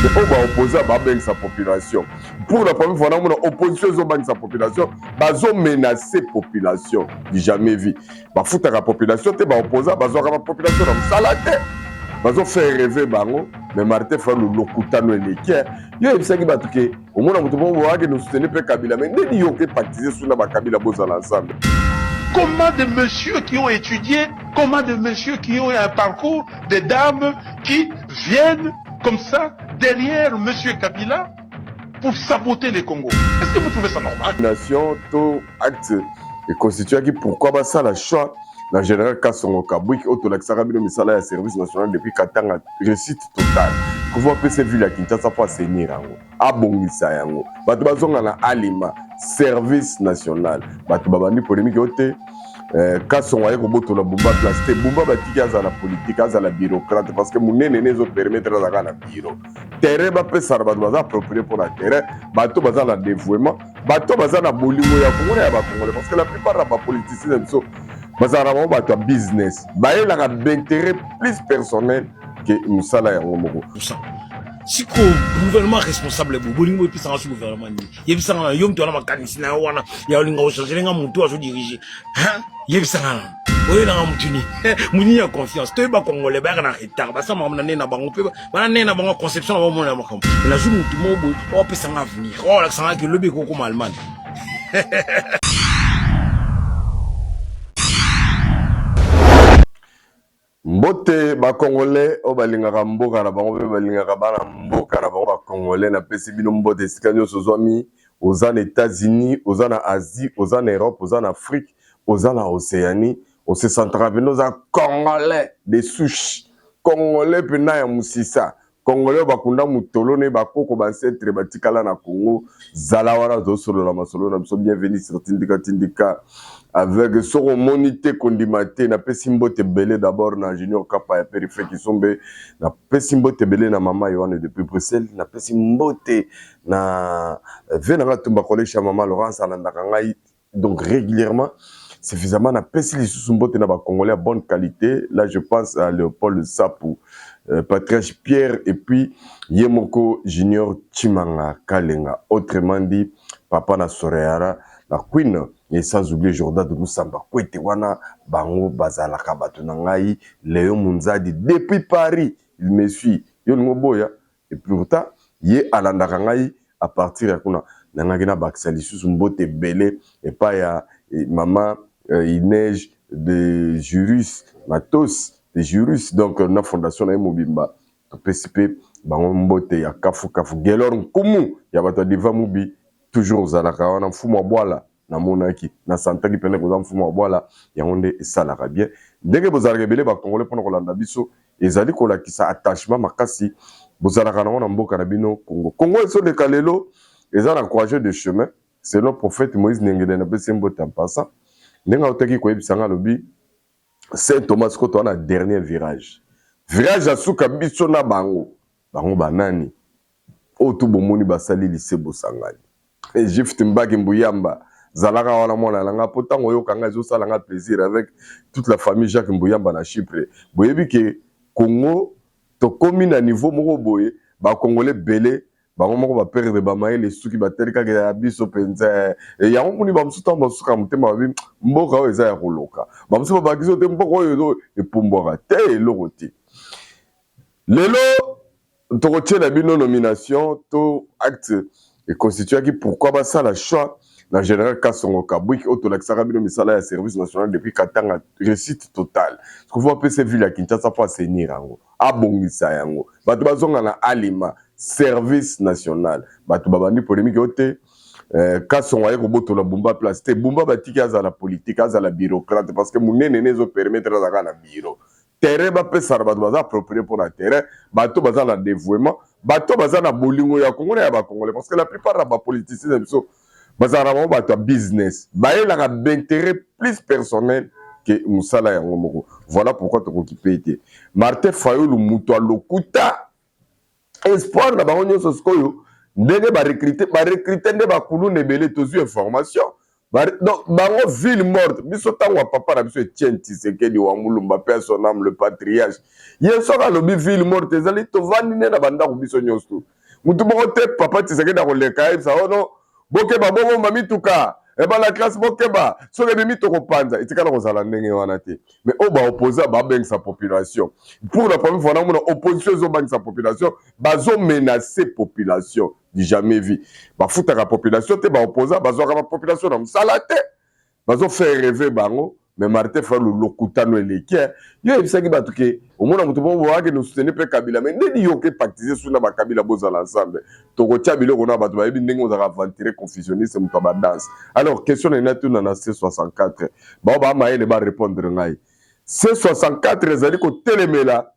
mais on va opposer à sa population. Pour la première fois, on a opposition à sa population, bazo menacer population du jamais vu. Ba foutre la population, te ba opposer bazo la population dans salade. Bazo faire rêver bango, mais Martin fait le lokutano eleke. Yo ebisaki batuke, au moins mutu bon wa que nous soutenir pe Kabila, mais ne yo que partiser sur na ba Kabila boza l'ensemble. Comment de messieurs qui ont étudié, comment de messieurs qui ont un parcours, des dames qui viennent comme ça derrière monsieur Kabila pour saboter les Congos. Est-ce que vous trouvez ça normal? Nation, tout acte et constitué qui pourquoi bah ça la choix la général Kassongo Kabouik autolaxara bino misala ya service national depuis Katanga réussite totale. Pouvoir PC ville à Kinshasa pour assainir yango. Abongisa yango. Bato bazonga na alima service national. Bato babandi polémique ote Kassongo ayeko boto na Bumba place Bumba batiki aza la politique aza la bureaucrate parce que munene nezo permettre za na bureau. Terrain ba pesa bato baza approprié pour la terrain, bato baza la dévouement, bato baza na bolingo ya Congo ya ba Congolais parce que la plupart des politiciens biso baza na bato business. Ba yela ka d'intérêt plus personnel que musala ya ngomoko. Si le gouvernement responsable bolingo et puis ça sur gouvernement ni yebisa na yom to na makanisi na wana ya linga changer nga muntu azo diriger hein yebisa na oyo na mutuni muni ya confiance to ba congolais ba na retard ba sama na na bango pe ba na na bango conception na ba mona makambo la jour mutu mobo o pesa nga avenir o la sanga ke lobe ko comme Allemagne. Mbote ba Congolais o balingaka mboka na bango pe balingaka bana mboka na bango ba Congolais na pesi bino mbote sikanyo sozwami aux États-Unis, aux Asie, aux Europe, aux Afrique, aux Océanie, aux Centrafrique, aux Congolais des souches, Congolais pena ya musisa, Congolais bakunda mutolo ne bakoko bansetre batikala na Congo, zalawara zo solo la masolo na biso bienvenue sur Tindika avec son monité condimaté na pesimbote belé d'abord na junior kapa ya périphérique qui sont na pesimbote belé na mama Yohane depuis Bruxelles na pesimbote na venanga tumba collège mama Laurence alandaka ngai donc régulièrement suffisamment na pesi sumbote na ba congolais à bonne qualité. Là je pense à Léopold Sapou, Patrice Pierre et puis Yemoko Junior Chimanga Kalenga, autrement dit papa na Soreara la Queen. Et sans oublier Jordan de Moussamba, Kwete wana bango bazala kabatu nangai Léo Munzadi depuis Paris, il me suit. Yo ngoboya et pourtant yé alanda kangai à partir ya kuna nangina baksali sous mbote belé et pas ya maman Inège de Jurus Matos de Jurus donc na fondation na Mobimba to PCP bango mbote ya kafu gelor nkumu ya bato diva mubi toujours zalaka wana mfumo bwala na monaki na santaki pene ko mfumo bwala yangonde esalaka bien ndenge bozalaka belé ba congolais pona kolanda biso ezali kolakisa attachement makasi bozalaka na mboka na bino Congo eso de kalelo ezala croisé de chemin selon prophète Moïse Nengede na pesi mbote en passant nenga otaki ko ebisanga lobi Saint Thomas ko to na dernier virage asuka biso na bango banani o tu bomoni basali lycée Bosangani Egypte mbaki Mbuyamba zalaka wana mona langa potango yo kanga zo sala nga plaisir avec toute la famille Jacques Mbuyamba na Chypre boyebi ke Congo to komi na niveau moko boye ba congolais belé bango moko ba perdre ba maele suki ba telika ke ya biso penza e ya ngoni ba msuta ba suka mutema ba mboka o eza ya koloka ba msuta ba kiso te mboka o yo e pumbora te eloroti lelo to na bino nomination to acte et constitué qui pourquoi ba ça la choix la général Kassongo Kabouik autolaxara bino misala ya service national depuis Katanga réussite totale ce que vous appelez ces villes à Kinshasa pour assainir yango abongisa yango bato bazonga na alima service national bato babandi polémique ote Kassongo ayeko boto na Bumba place Bumba batiki aza la politique aza la bureaucrate parce que munene nezo permettre za na bureau terrain ba pesa bato baza approprié pour la terrain bato baza na dévouement bato baza na bolingo ya Congo ya ba Congolais parce que la plupart des politiciens biso bazara bato business bayela d'intérêt plus personnel que musala ya ngomoko. Voilà pourquoi tu occupé Martin Fayulu muto lokuta espoir na bango nyonso skoyo ndenge ba recruter nde ba kulu nebele tozu information Donc, bango ville morte, biso tango papa na biso Etienne Tshisekedi wa Mulumba, père son âme, le patriarche. Yeso ka lobi ville morte, ezali to vandi ne na banda ko biso nyosto. Mutu moko te papa Tshisekedi na koleka sa ono, bokeba bongo mamituka. Et bien la classe bokeba, so ke bimi to ko panza, itika na kozala ndenge wana te. Mais o ba opposer ba beng sa population. Pour la première fois na mona opposition zo beng sa population, bazo menacer population. Du jamais vu. Ba futa la population te ba opposer bazo ka population na msala te. Bazo faire rêver bango, mais Martin fa le lokutano eleki. Yo ebisaki batuke, au mona mutu bo wa ke nous soutenir pe Kabila, mais ndeni yo ke pactiser sous na ba Kabila boza l'ensemble. Toko tia biloko na batu ba yebi ndenge ozaka aventurer confusionniste mutu ba danse. Alors question na tu na C64. Ba maele ba répondre ngai. C64 ezali ko telemela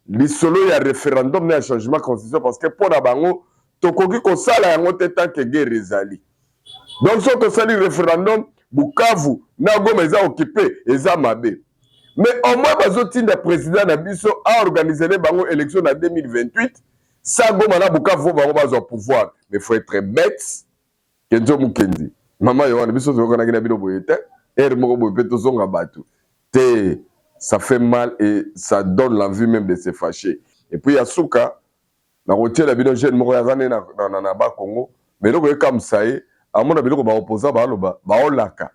lisolo ya référendum na changement constitution parce que pour na bango tokoki kosala yango te tant que guerre ezali. Donc so tosali référendum Bukavu na Goma eza occupé eza mabe. Mais au moins bazotinda président na biso a organisé les bango élection en 2028 sa Goma na Bukavu bango bazo pouvoir. Mais faut être bête Kenzo Mukendi. Maman Yohana biso zo kana kina bino boyete er moko boyete to zonga batu. Te ça fait mal et ça donne l'envie même de se fâcher. Et puis Yasuka na rotier la bino jeune moko yazane na ba Congo mais loko comme ça y amona biloko ba opposa ba loba ba olaka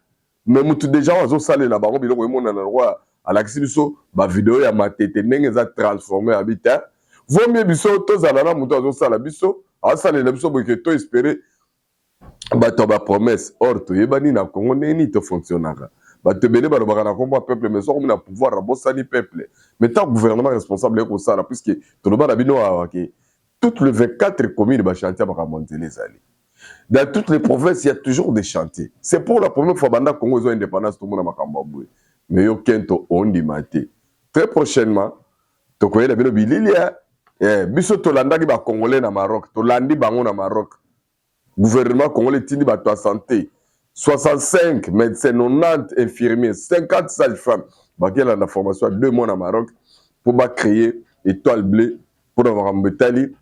mais mutu déjà wazo sale na bango biloko emona na roi alakisi biso ba vidéo ya matete ndenge za transformer habita vaut mieux biso tozala na mutu wazo sala biso asale na biso boke to espérer bato ba promesse or to yebani na Congo neni to fonctionnera bato bele ba lobaka na kombo peuple mais so comme na pouvoir rabosani peuple mais tant gouvernement responsable ko sala puisque to loba na bino awaki toutes les 24 communes ba chantier ba monter les allées. Dans toutes les provinces, il y a toujours des chantiers. C'est pour la première fois que Congo est indépendance, tout le monde a Makambaboué. Mais il y a Kento Ondimate. Très prochainement, tu connais la Bilia, Biso Tolanda qui va Congolais na Maroc, Tolandi Bango na Maroc. Gouvernement congolais tini ba toi santé. 65 médecins, 90 infirmiers, 50 sages-femmes. Baké la formation 2 mois na Maroc pour créer étoile bleue pour avoir un bétali.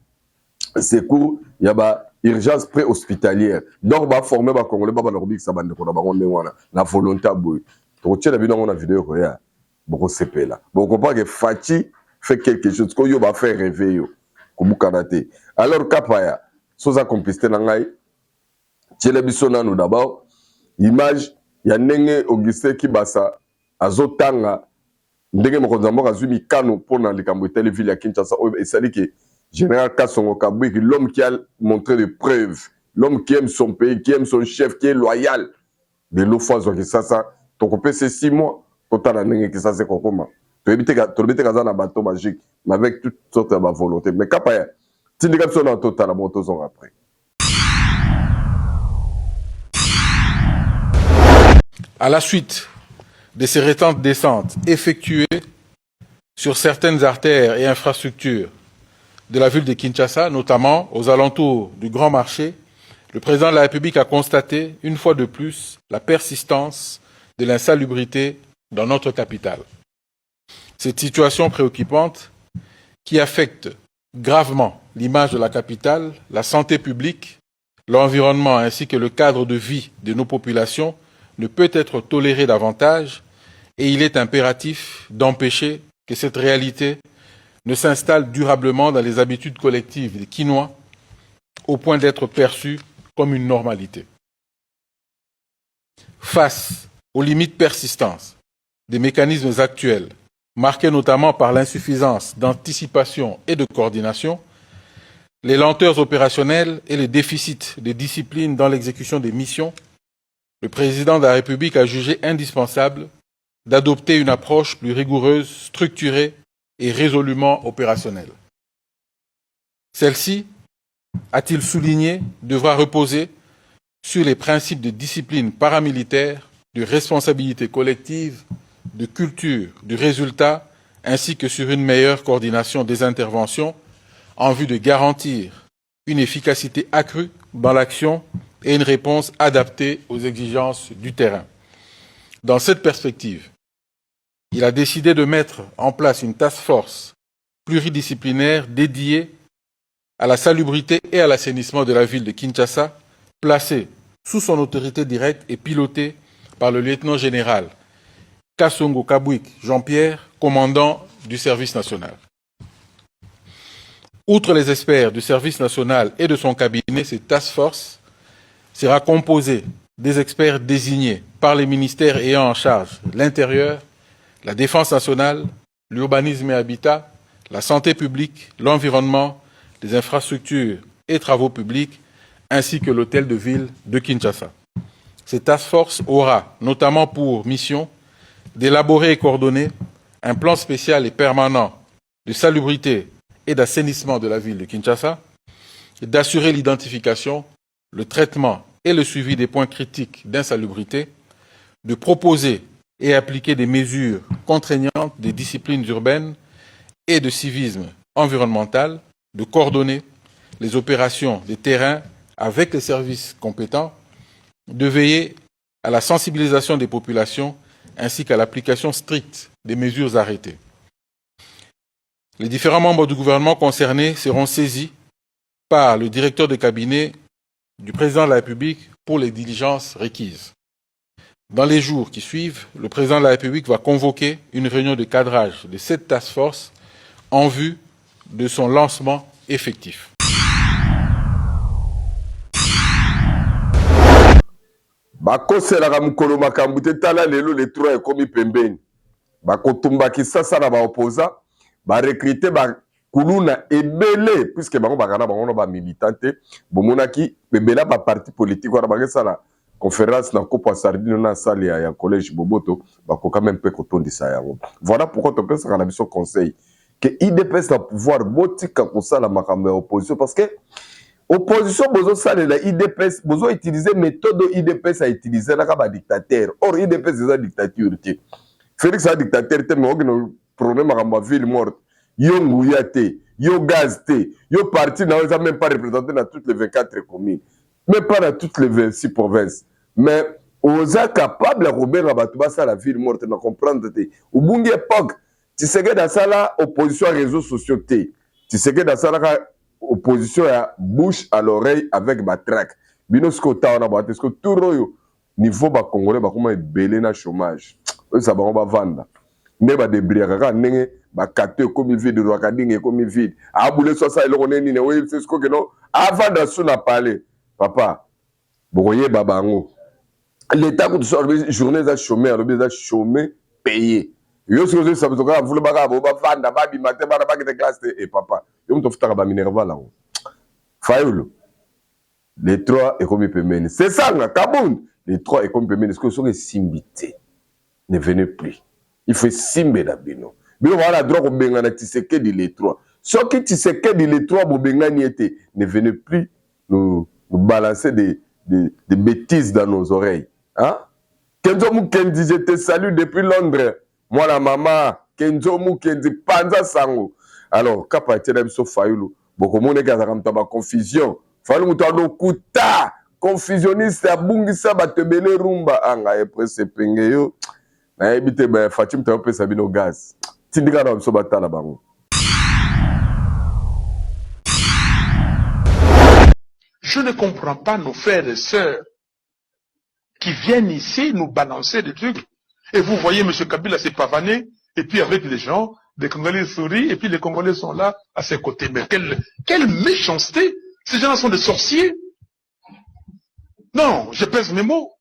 Secours, il y a urgence pré-hospitalière. Donc, bah former bah congolais bah leur ça bande ko na bango wana na volonté boy. To tient la bino na vidéo ko ya. Boko CP là. Bon comprend que Fati fait quelque chose ko yo ba faire rêver yo. Ko bukanate. Alors kapaya, soza complicité na ngai. Tient biso nanu d'abord image ya ndenge Augustin Kibasa azotanga ndenge mokonzi mboka azwi mikano pona likambo etali ville ya Kinshasa o esali ke Général Kassongo Kabouiki, l'homme qui a montré des preuves, l'homme qui aime son pays, qui aime son chef, qui est loyal. De l'eau fois que ça, ton copain c'est 6 mois, total année que ça c'est comment. Tu évites qu'à un bateau magique, mais avec toutes sortes de volonté. Mais capaya, tu dis que en total à bon après. À la suite de ces récentes descentes effectuées sur certaines artères et infrastructures de la ville de Kinshasa, notamment aux alentours du Grand Marché, le président de la République a constaté, une fois de plus, la persistance de l'insalubrité dans notre capitale. Cette situation préoccupante, qui affecte gravement l'image de la capitale, la santé publique, l'environnement ainsi que le cadre de vie de nos populations, ne peut être tolérée davantage et il est impératif d'empêcher que cette réalité ne s'installe durablement dans les habitudes collectives des Kinois au point d'être perçue comme une normalité. Face aux limites persistantes des mécanismes actuels, marqués notamment par l'insuffisance d'anticipation et de coordination, les lenteurs opérationnelles et les déficits de discipline dans l'exécution des missions, le président de la République a jugé indispensable d'adopter une approche plus rigoureuse, structurée et résolument opérationnelle. Celle-ci, a-t-il souligné, devra reposer sur les principes de discipline paramilitaire, de responsabilité collective, de culture du résultat, ainsi que sur une meilleure coordination des interventions en vue de garantir une efficacité accrue dans l'action et une réponse adaptée aux exigences du terrain. Dans cette perspective, il a décidé de mettre en place une task force pluridisciplinaire dédiée à la salubrité et à l'assainissement de la ville de Kinshasa, placée sous son autorité directe et piloté par le lieutenant-général Kassongo Kabouik Jean-Pierre, commandant du service national. Outre les experts du service national et de son cabinet, cette task force sera composée des experts désignés par les ministères ayant en charge l'intérieur, la défense nationale, l'urbanisme et habitat, la santé publique, l'environnement, les infrastructures et travaux publics, ainsi que l'hôtel de ville de Kinshasa. Cette task force aura notamment pour mission d'élaborer et coordonner un plan spécial et permanent de salubrité et d'assainissement de la ville de Kinshasa, d'assurer l'identification, le traitement et le suivi des points critiques d'insalubrité, de proposer et appliquer des mesures contraignantes des disciplines urbaines et de civisme environnemental, de coordonner les opérations des terrains avec les services compétents, de veiller à la sensibilisation des populations ainsi qu'à l'application stricte des mesures arrêtées. Les différents membres du gouvernement concernés seront saisis par le directeur de cabinet du président de la République pour les diligences requises. Dans les jours qui suivent, le président de la République va convoquer une réunion de cadrage de cette task force en vue de son lancement effectif. bakoselaka mokolo makambo te tala lelo le 3 ekomi pembeni bakotumbaki sasa na baopoza barekrite bakuluna ebele puisque bango bakana bango na bamilitant te bomonaki ebela baparti politique wana bakesala conférence na kopo ya sardine na salle ya collège Boboto bakoka même mpe kotondisa yango. Voilà pourquoi topesaka na biso conseil que IDPS na pouvoir botika kosala makambo ya opposition parce que opposition bozo sale la IDPS bozo utiliser méthode IDPS a utiliser la ba dictateur. Or IDPS c'est une dictature ti. Félix a dictateur te mais aucun problème à ville morte. Yo ngouya te, yo gaz te, yo parti n'a même pas représenté dans toutes les 24 communes, même pas dans toutes les 26 provinces. Mais aux a capable à Robert Rabatouba ça la ville morte na comprendre te. Au bungi époque, tu sais que dans ça là opposition à réseaux sociaux te. Tu sais que dans ça là opposition à bouche à l'oreille avec batraque. Bino sko ta na ba tesko tout royo niveau ba congolais ba comment belé na chômage. Ça ba on va vendre. Ne ba débrouiller kaka ndenge ba capter comme vide de rakadinge comme vide. A boule so ça eloko neni ne oui c'est ce que non avant de sous na parler. Papa boye babango. L'état que tu sors journée za chômeur, le za chômé payé. Yo ce que ça veut dire vous le baga ba vendre ba bi matin ba ba de classe et papa. Yo mto futaka ba minerva là. Fayulu. Les trois et comme pemene. C'est ça là Kaboun. Les trois et comme pemene ce que sont simbité. Ne venez plus. Il faut simber la bino. Bino voilà droit au bengana Tshisekedi les trois. Ce qui Tshisekedi les trois bo bengani était ne venez plus nous balancer des bêtises dans nos oreilles. Hein? Kenzo Mukendi, je te salue depuis Londres. Moi la maman, Kenzo Mukendi, Panza Sango. Alors, kapa tena biso Fayulu. Boko mone kaza kamtaba confusion. Fayulu mutano kuta. Confusionniste abungisa batebele rumba anga e presse pengeyo. Na ebite ba Fatim ta pesa bino gaz. Tindika na biso batala bango. Je ne comprends pas nos frères et sœurs qui viennent ici nous balancer des trucs. Et vous voyez M. Kabila s'est pavané, et puis avec les gens, les Congolais sourient, et puis les Congolais sont là à ses côtés. Mais quelle méchanceté! Ces gens-là sont des sorciers. Non, je pèse mes mots.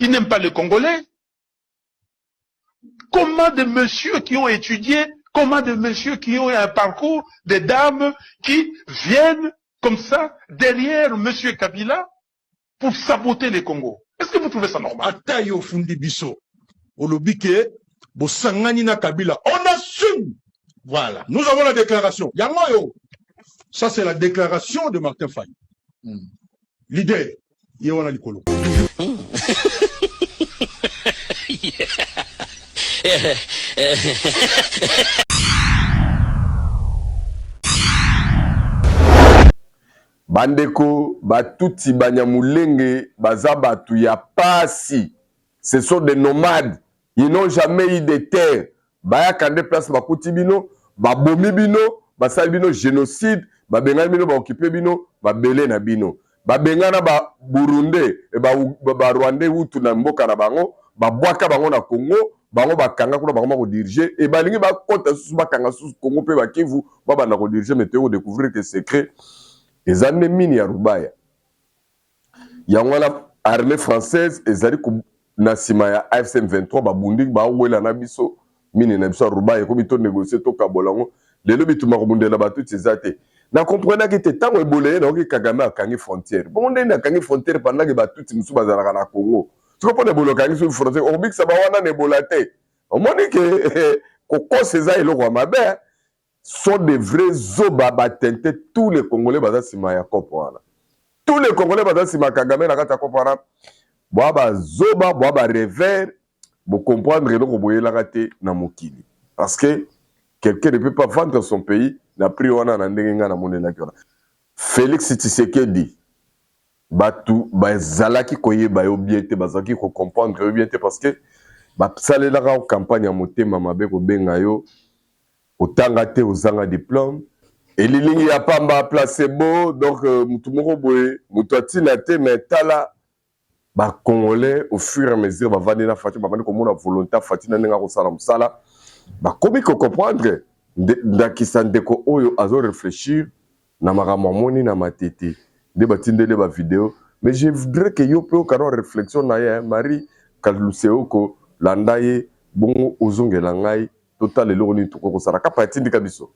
Ils n'aiment pas les Congolais. Comment des messieurs qui ont étudié, comment des messieurs qui ont un parcours, des dames qui viennent comme ça derrière M. Kabila pour saboter les Congos? Est-ce que vous trouvez ça normal? Atayo fundi biso. Olobike, Bosangani na Kabila. On assume. Voilà. Nous avons la déclaration. Yangoyo. Ça, c'est la déclaration de Martin Faye. L'idée. Yéwana Likolo. Bandeko, batuti banyamulenge, bazabatu ya pasi. Ce sont des nomades. Ils n'ont jamais eu de terre. Baya kande place bakuti bino, babomi bino, basali bino génocide, babenga bino, ba occupé bino, babele na bino. babengana ba Burundais et ba Rwandais utu na mboka na bango ba bwaka bango na Congo bango bakanga kuna bango ko diriger et balingi ba kota susu bakanga susu Congo pe ba Kivu ba bana ko diriger mais te découvrir que secret ezane mini ya Rubaya yango na armée française ezali na sima ya AFC M23 babundi ba wela na biso mini na biso Rubaya ko bito négocier to kabolango lelo bituma ko bundela ba tout ces até na comprendre que tango ebolé na ki Kagame akangi frontière bon ndenge akangi frontière pendant que ba tout musu bazalaka na Congo tu comprends ebolo kangi sur frontière obik sa ba wana ne bolate au moins que koko ceza eloko ya mabe sont des vrais zoba batente tous les Congolais baza sima ya kopwana tous les Congolais baza sima Kagame na kata kopwana boa ba zoba boa ba revers bo comprendre eloko boyela kate na mokili parce que quelqu'un ne peut pas vendre son pays na prix wana na ndenge nga na monela kiona Félix Tshisekedi batu bazalaki koyeba yo bien te bazalaki ko comprendre yo bien te parce que ba salelaka campagne ya motema mabe ko benga yo otanga te ozanga diplôme elilingi ya pamba placebo donc mutu moko boye mutu atina te mais tala ba Congolais au fur et à mesure ba vandi na fati ba vandi ko mona volonté fati na nga ko sala musala ba komi ko comprendre ndakisa ndeko oyo azo réfléchir na makambo moni na matete de batindele ba vidéo mais je voudrais que yo pe okano réflexion na ye Marie Kaluseoko landaye bongo ozongela ngai total eloko ni to ko sala ka patindi kabiso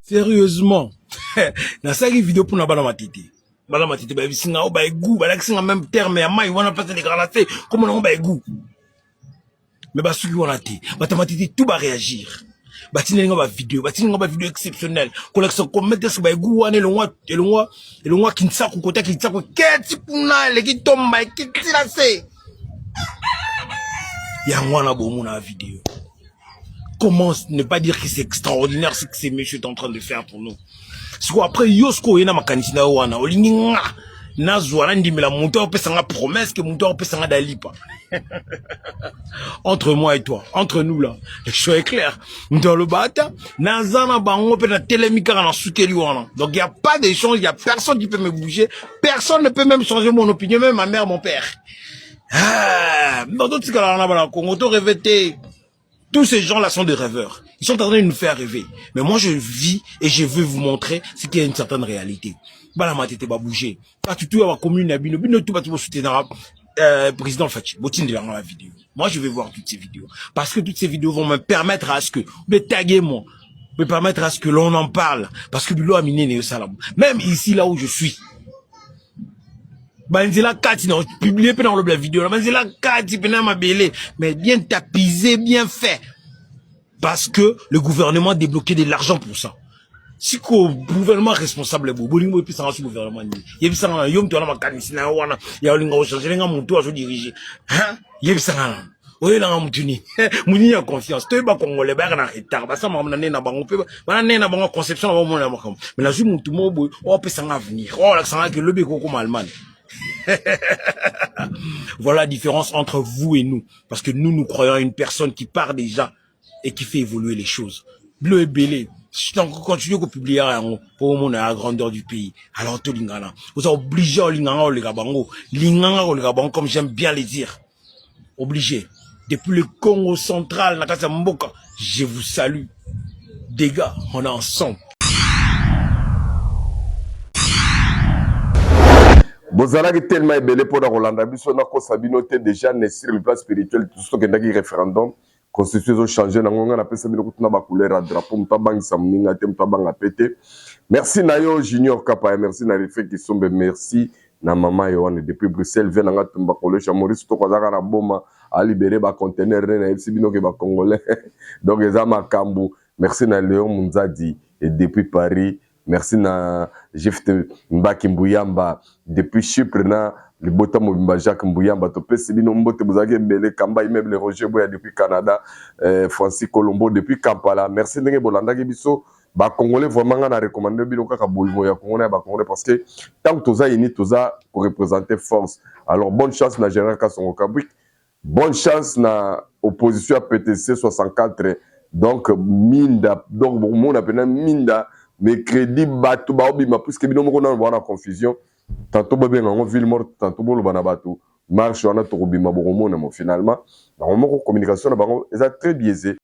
Sérieusement na saki vidéo pour na bana matete ba bisinga o ba egu ba lakisinga même terme ya mai wana pesa de granaté comme on ba egu mais ba suki wana te ba tamatete tout ba réagir ba tininga ba vidéo exceptionnelle collection commettre ce ba egu wana elongwa kinsa ko kota kinsa ko keti kuna le kitomba kitila se ya wana bomu na vidéo. Comment ne pas dire que c'est extraordinaire ce que ces messieurs sont en train de faire pour nous. C'est quoi après yosko yena makanisina wana olinga nazwana ndimela muto opesanga promesse que muto opesanga dalipa. Entre moi et toi, entre nous là, le choix est clair. Dans le bata, nazana bango pe na telemika na sukeli wana. Donc il y a pas d'échange, il y a personne qui peut me bouger, personne ne peut même changer mon opinion, même ma mère, mon père. Ah, dans d'autres cas là on a Congo to rêver. Tous ces gens-là sont des rêveurs. Ils sont en train de nous faire rêver. Mais moi, je vis et je veux vous montrer ce qu'il y a une certaine réalité. Bala matete ba bouger. Pas tout à la commune abino tout ba tout soutenir président Fachi. Botine de la vidéo. Moi, je vais voir toutes ces vidéos parce que toutes ces vidéos vont me permettre à ce que me taguer moi, me permettre à ce que l'on en parle parce que Bilo a miné ne salam. Même ici là où je suis. Banzela Kati non publié dans le vidéo là Banzela Kati pena ma belé mais bien tapisé bien fait parce que le gouvernement a débloqué de l'argent pour ça si le gouvernement responsable bolingo et puis ça le gouvernement ni yebi ça yom to na makanisi na wana ya olinga o changer nga mutu a diriger hein yebi ça oye na mutuni muni ya confiance to ba congolais ba na retard ba ça mamna na bango pe ba na bango conception ba mona makam mais la jour mutu mo boy o pe ça avenir o la ça que lobby ko comme Allemagne. Voilà la différence entre vous et nous. Parce que nous croyons à une personne qui part déjà et qui fait évoluer les choses. Bleu et belé. Si tu continues à publier pour mon à la grandeur du pays, alors tout l'ingana. Vous êtes obligé à l'ingana ou le gabango. L'ingana ou le gabango, comme j'aime bien les dire. Obligé. Depuis le Congo central, Nakasa Mboka, je vous salue. Des gars, on est ensemble. Bozalaki tellement ébélé pour la Rolanda biso na ko sabino te déjà né sur le plan spirituel tout ce que ndaki référendum constitution changer na ngonga na pesa bino kutuna ba couleur à drapeau mtabang samninga te mtabanga pété. Merci Nayo Junior Kapa, merci na Refek Kisombe, merci na mama Yohane depuis Bruxelles vient nga tumba collège Maurice to kwazaka na boma a libérer ba conteneur na FC bino ke ba congolais. Donc ezama kambu. Merci na Léon Munzadi et depuis Paris. Merci na Jefte Mbaki Mbuyamba depuis Chypre na Libota Mobimba Jacques Mbuyamba to pesi bino mbote bozaki mbele kamba immeuble Roger Boya depuis Canada, Francis Colombo depuis Kampala. Merci ndenge bolanda ki biso ba congolais vraiment na recommander bino kaka bolimo ya congolais ba congolais parce que tant que toza uni toza pour représenter force. Alors bonne chance na général Kasongo Kabwik. Bonne chance na opposition à PTC 64. Donc minda donc bon on appelle minda mercredi bato baobima puisque bino moko na bana confusion tantôt babenga ngo ville morte tantôt boloba na bato marche wana tokobima bokomona mo finalement bango moko communication na bango eza très biaisé.